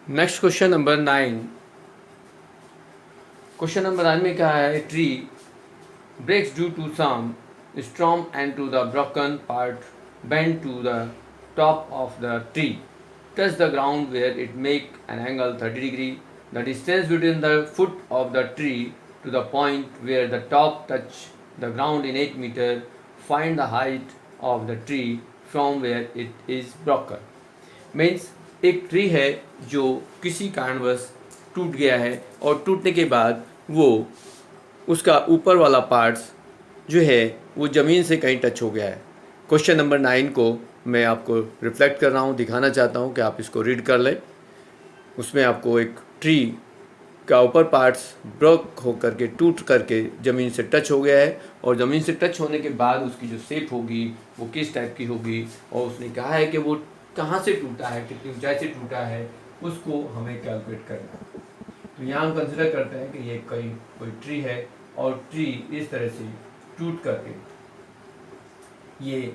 Next question number 9। Question number 9 में क्या है, tree breaks due to some storm and to the broken part bend to the top of the tree touch the ground where it make an angle 30 degree. The distance between the foot of the tree to the point where the top touch the ground in 8 meter. Find the height of the tree from where it is broken. Means एक tree है जो किसी कारणवश टूट गया है और टूटने के बाद वो उसका ऊपर वाला पार्ट्स जो है वो ज़मीन से कहीं टच हो गया है। क्वेश्चन नंबर 9 को मैं आपको रिफ्लेक्ट कर रहा हूँ, दिखाना चाहता हूँ कि आप इसको रीड कर लें। उसमें आपको एक ट्री का ऊपर पार्ट्स ब्रेक हो करके टूट करके ज़मीन से टच हो गया है और ज़मीन से टच होने के बाद उसकी जो शेप होगी वो किस टाइप की होगी और उसने कहा है कि वो कहाँ से टूटा है, कितनी ऊंचाई से टूटा है, उसको हमें कैलकुलेट करना है। तो यहाँ हम कंसिडर करते हैं कि ये कोई ट्री है और ट्री इस तरह से टूट करके ये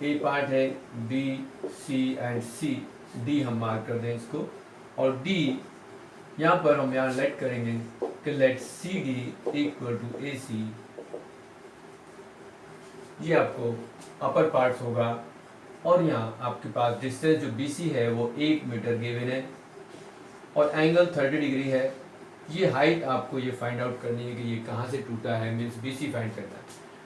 ए पार्ट है, B C and C, D हम मार्क कर दें इसको, और डी यहाँ पर हम यहाँ लेट करेंगे कि let C D equal to A C. ये आपको अपर पार्ट्स होगा और यहाँ आपके पास डिस्टेंस जो बी सी है वो 8 मीटर गिवन है और एंगल 30 डिग्री है। ये हाइट आपको ये फाइंड आउट करनी है कि ये कहाँ से टूटा है, मीन्स बी सी फाइंड करना है।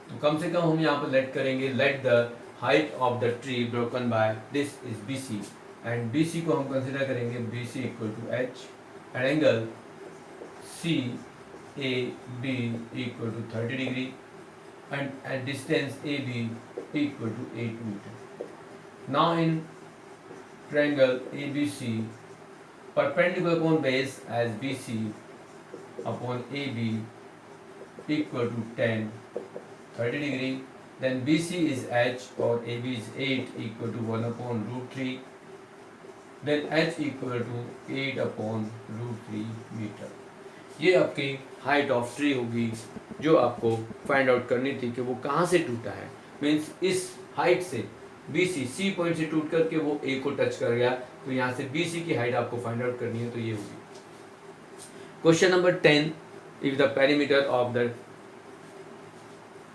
तो कम से कम हम यहाँ पर लेट करेंगे let the height of the tree broken by this is B C and B C को हम कंसिडर करेंगे B C equal to H and angle C A B equal to 30 degree and distance AB equal to 8 meter. Now in triangle ABC, perpendicular upon base as BC upon AB equal to 10, 30 degree. Then BC is H or AB is 8 equal to 1 upon root 3. Then H equal to 8 upon root 3 meter. ये आपकी height of tree होगी जो आपको find out करनी थी कि वो कहाँ से टूटा है। मीन्स इस हाइट से बी सी पॉइंट से टूट करके वो ए को टच कर गया, तो यहाँ से बी सी की हाइट आपको फाइंड आउट करनी है, तो ये होगी। Question number 10, if the perimeter of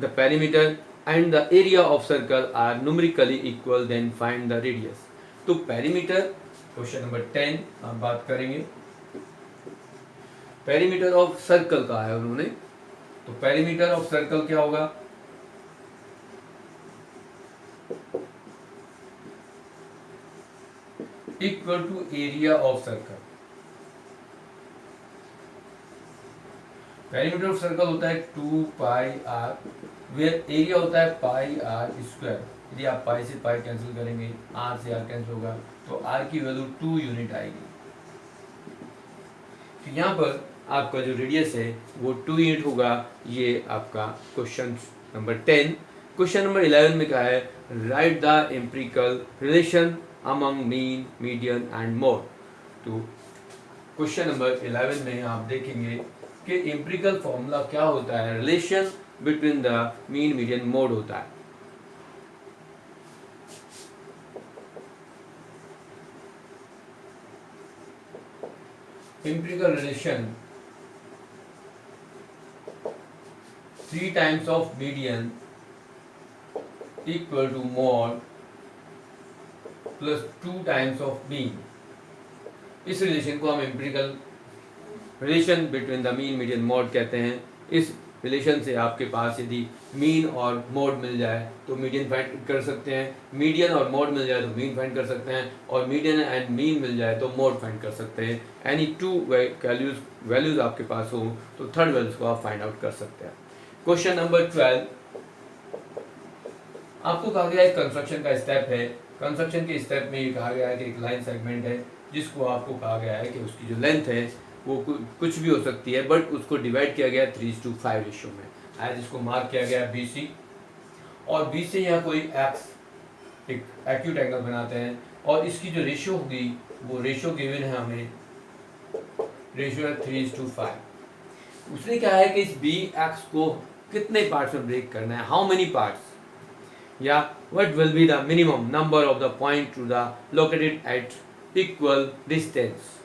the perimeter and the area of circle are numerically equal then find the radius. तो पेरीमीटर क्वेश्चन नंबर 10 हम बात करेंगे। पेरीमीटर ऑफ सर्कल का है उन्होंने, तो पेरीमीटर ऑफ सर्कल क्या होगा, equal to area of circle. Perimeter of circle होता है 2 पाई आर, वेयर एरिया होता है पाई आर स्क्वायर। यदि आप पाई से पाई कैंसिल करेंगे, आर से आर कैंसिल होगा, तो आर की वैल्यू 2 यूनिट आएगी। तो यहाँ पर आपका जो रेडियस है वो 2 यूनिट होगा। ये आपका क्वेश्चन नंबर 10। क्वेश्चन नंबर 11 में क्या है, right the empirical relation among mean, median and mode. तो क्वेश्चन नंबर 11 में आप देखेंगे कि एम्पिरिकल फॉर्मूला क्या होता है, relation between the mean, median, mode होता है। Empirical relation 3 times of median equal to mod plus 2 times of mean। इस रिलेशन को हम empirical relation between the mean, median, mode कहते हैं। इस रिलेशन से आपके पास यदि मीन और मोड मिल जाए तो मीडियन फाइंड कर सकते हैं, मीडियन और मोड मिल जाए तो मीन फाइंड कर सकते हैं, और मीडियन एंड मीन मिल जाए तो मोड फाइंड कर सकते हैं। एनी 2 वैल्यूज आपके पास हो तो थर्ड वैल्यूज को आप फाइंड आउट कर सकते हैं। क्वेश्चन नंबर 12, आपको कहा गया है कंस्ट्रक्शन का स्टेप है। कंस्ट्रक्शन के स्टेप में ये कहा गया है कि एक लाइन सेगमेंट है जिसको आपको कहा गया है कि उसकी जो लेंथ है वो कुछ भी हो सकती है, बट उसको डिवाइड किया गया 3:5 रेशियो में। आज इसको मार्क किया गया बी सी, और बी से यहाँ कोई एक्स एक एक्यूट एंगल बनाते हैं, और इसकी जो रेशियो होगी वो रेशियो गिवन है हमें, रेशियो है 3:5। उसने क्या है कि इस बी एक्स को कितने पार्ट्स में ब्रेक करना है, हाउ मेनी पार्ट्स, या what will be the minimum number of the point to the located at equal distance.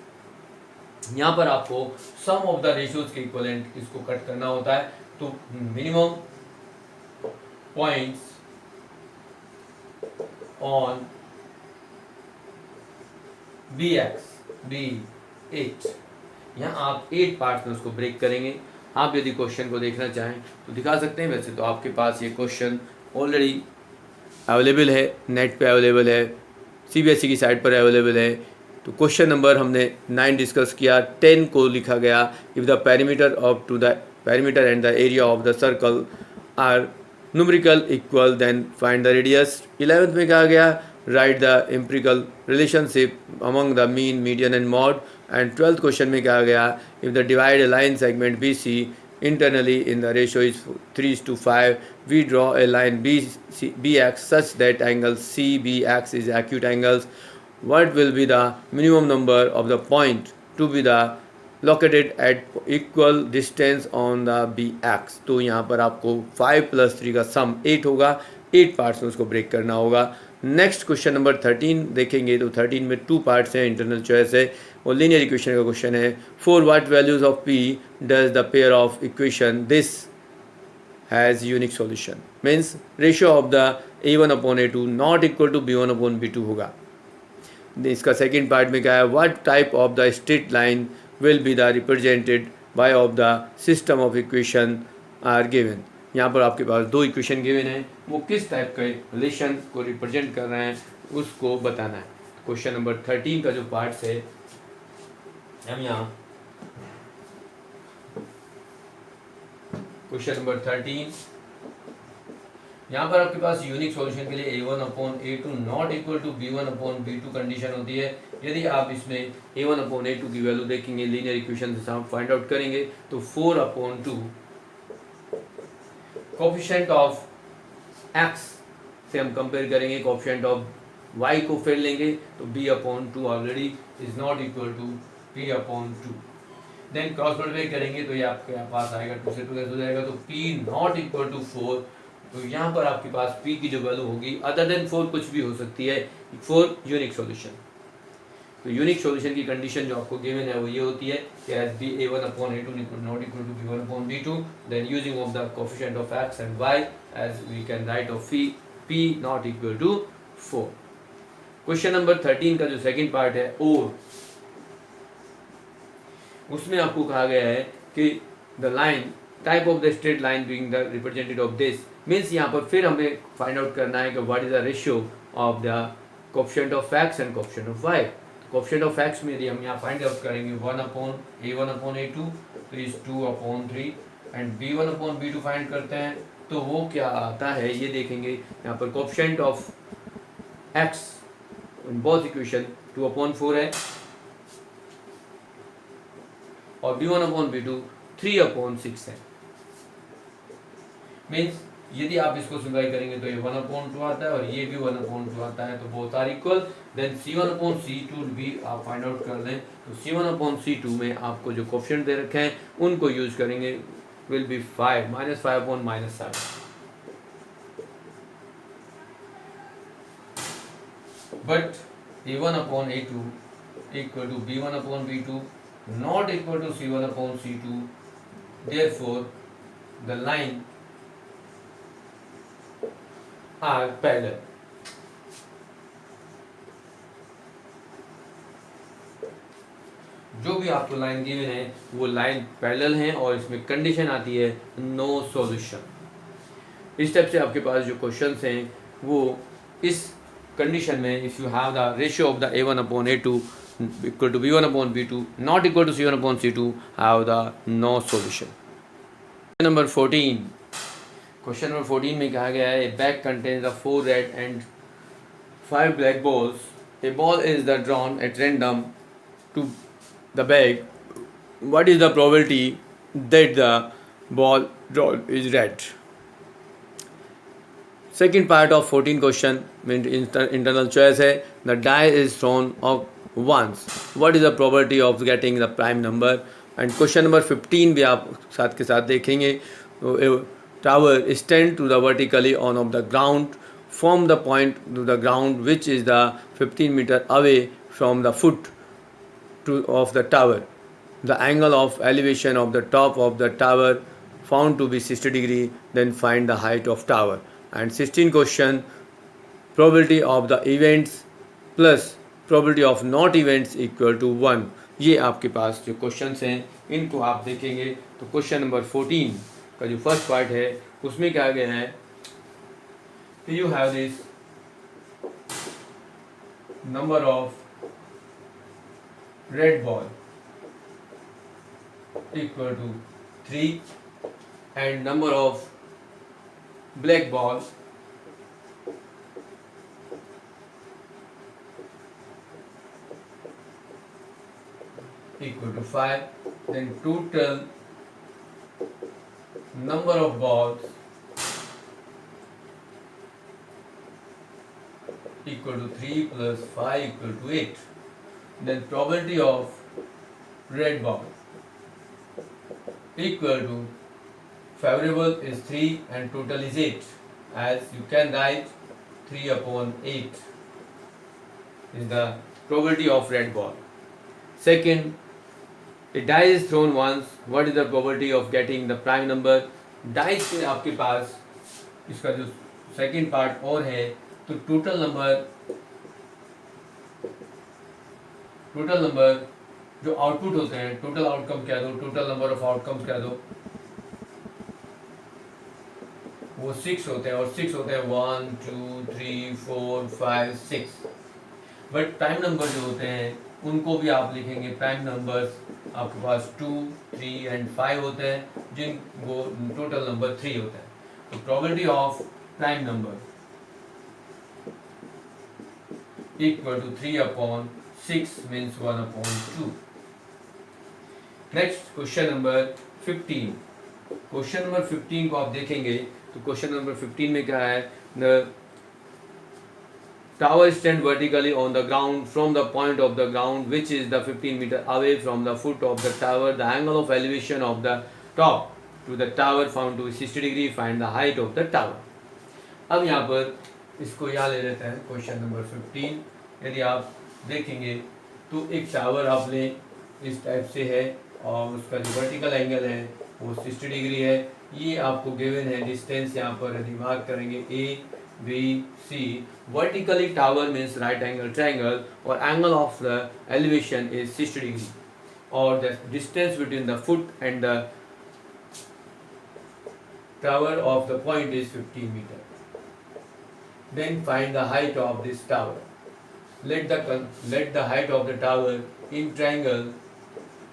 यहाँ पर आपको सम ऑफ द रेशियोज के इक्वलेंट इसको कट करना होता है, तो minimum points on B X B 8, यहाँ आप 8 पार्ट्स में उसको ब्रेक करेंगे। आप यदि क्वेश्चन को देखना चाहें तो दिखा सकते हैं, वैसे तो आपके पास ये क्वेश्चन ऑलरेडी अवेलेबल है, नेट पे अवेलेबल है, सीबीएसई की साइट पर अवेलेबल है। तो क्वेश्चन नंबर हमने 9 डिस्कस किया, 10 को लिखा गया, if the perimeter of to the perimeter and the area of the circle are numerical equal then find the radius. 11th में कहा गया write the empirical relationship among the mean median and mode. And 12th question में कहा गया if the divide a line segment B C internally in the ratio is 3:5, we draw a line bx such that angle cbx is acute angles. What will be the minimum number of the point to be the located at equal distance on the bx? तो यहाँ पर आपको 5 + 3 का सम 8 होगा, 8 parts में उसको break करना होगा। नेक्स्ट क्वेश्चन नंबर 13 देखेंगे, तो 13 में 2 पार्ट्स हैं, इंटरनल चॉइस है और लीनियर इक्वेशन का क्वेश्चन है। For what values of p does the pair of equation this has unique solution, means ratio of the a1/a2 not equal to b1/b2 होगा। इसका सेकेंड पार्ट में क्या है, what type of the straight line will be the represented by of the system of equation are given. यहाँ पर आपके पास 2 equation given है, वो किस टाइप के रिलेशन को रिप्रेजेंट कर रहे हैं उसको बताना है। क्वेश्चन नंबर 13 का जो पार्ट्स है, हम यहाँ क्वेश्चन नंबर 13, यहाँ पर आपके पास यूनिक सॉल्यूशन के लिए a1/a2 not equal to b1/b2 condition होती है। यदि आप इसमें a1/a2 की वैल्यू देखेंगे, लीनियर इक्वेशन से हम फाइंड आउट करेंगे, तो 4/2 कोफिशिएंट ऑफ x से हम कंपेयर करेंगे, कोफिशिएंट ऑफ y को फिर लेंगे, तो b/2 already is not equal to p/2। Then cross multiply करेंगे तो ये आपके पास आएगा 2 से 2 कैंसिल हो जाएगा, तो p नॉट इक्वल टू 4। तो यहाँ पर आपके पास p की जो वैल्यू होगी अदर देन 4 कुछ भी हो सकती है, 4 यूनिक सॉल्यूशन। तो यूनिक सॉल्यूशन की कंडीशन जो आपको गिवन है वो ये होती है कि as be a1/a2 not equal to b1/b2, then using of the coefficient of x and y as we can write of p not equal to 4। Question number 13 का जो सेकंड पार्ट है और उसमें आपको कहा गया है कि the line type of the straight line being the representative of this, means यहाँ पर फिर हमें फाइंड आउट करना है कि what is the ratio of the coefficient of x and coefficient of y। Coefficient of x में यदि हम यहाँ फाइंड आउट करेंगे 1/a1/a2 तो इज 2/3 एंड b1/b2 फाइंड करते हैं तो वो क्या आता है ये देखेंगे। यहाँ पर coefficient of x in both equation 2/4 है और b1/b2 3/6 है। मीन्स यदि आप इसको सिंप्लाई करेंगे तो ये 1/2 आता है और ये भी 1/2 आता है, तो both are equal. Then c1/c2 भी आप फाइंड आउट कर दें, तो c1/c2 में आपको जो कोफिशिएंट दे रखे हैं उनको यूज करेंगे, will be 5 -5/-7। But a1/a2 equal to b1/b2 not equal to c1/c2, therefore the line are parallel। जो भी आपको लाइन गिवन है वो लाइन पैरेलल है और इसमें कंडीशन आती है नो सॉल्यूशन। इस टाइप से आपके पास जो क्वेश्चंस हैं वो इस कंडीशन में if you have the ratio of the a1/a2 equal to b1/b2 not equal to c1/c2 have the no solution। Question number 14, question number 14 में कहा गया है bag contains the 4 red and 5 black balls, a ball is the drawn at random to the bag, what is the probability that the ball drawn is red? Second part of 14 question means internal choice है, the die is thrown of once, what is the probability of getting the prime number? And question number 15 भी आप साथ के साथ देखेंगे। Tower stand to the vertically on of the ground from the point to the ground which is the 15 meter away from the foot of the tower, the angle of elevation of the top of the tower found to be 60 degree, then find the height of tower. And 16 question, probability of the events plus probability of not events equal to 1. ये आपके पास जो questions हैं इनको आप देखेंगे तो question number 14 का जो फर्स्ट पार्ट है उसमें क्या गया है, you have this number of red ball equal to 3 and number of black balls equal to 5, then total number of balls equal to 3 plus 5 equal to 8, then probability of red ball equal to favorable is 3 and total is 8, as you can write 3 upon 8 is the probability of red ball. Second, a die is thrown once, what is the probability of getting the prime number? Dice में आपके पास इसका जो second part और है तो total number जो output होते हैं, टोटल आउटकम क्या दो, टोटल नंबर ऑफ आउटकम्स क्या दो, वो 6 होते हैं और 6 होते हैं 1 2 3 4 5 6। बट प्राइम नंबर जो होते हैं उनको भी आप लिखेंगे, प्राइम नंबर्स आपके पास 2 3 एंड 5 होते हैं जिन वो टोटल नंबर 3 होता है। तो probability of prime number equal to 3 upon 6 means 1 upon 2। Next question number 15। Question number 15 को आप देखेंगे तो क्वेश्चन नंबर 15 में क्या है, the tower stand vertically on the ground from the point of the ground which is the 15 meter away from the foot of the tower. The angle of elevation of the top to the tower found to be 60 degree. Find the height of the tower. अब यहाँ पर इसको यहाँ ले लेते हैं question number 15। यदि आप देखेंगे तो एक टावर आपने इस टाइप से है और उसका जो वर्टिकल एंगल है वो 60 डिग्री है। ये आपको गिवन है डिस्टेंस, यहाँ पर यदि मार्क करेंगे A B C. Vertically tower means right angle triangle और angle of the elevation is 60 degree और the distance between the foot and the tower of the point is 15 metre. Then find the height of this tower. Let the height of the tower in triangle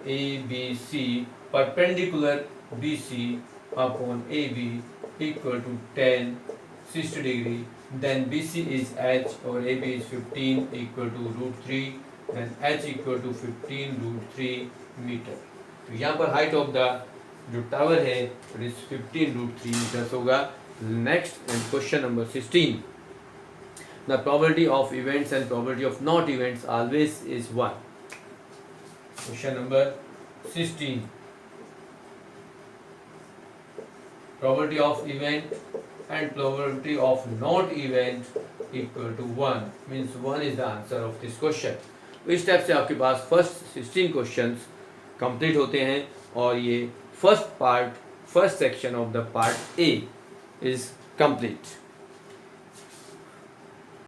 ABC perpendicular BC upon AB equal to 10 60 degree. Then BC is H or AB is 15 equal to root 3. Then H equal to 15 root 3 meter. तो यहाँ पर height of the जो tower है it is 15 root 3 meters होगा। Next and question number 16. The probability of events and probability of not events always is 1. Question number 16. Probability of event and probability of not event equal to 1 means 1 is the answer of this question. तो इस type से आपके पास first 16 questions complete होते हैं और ये first section of the part A is complete.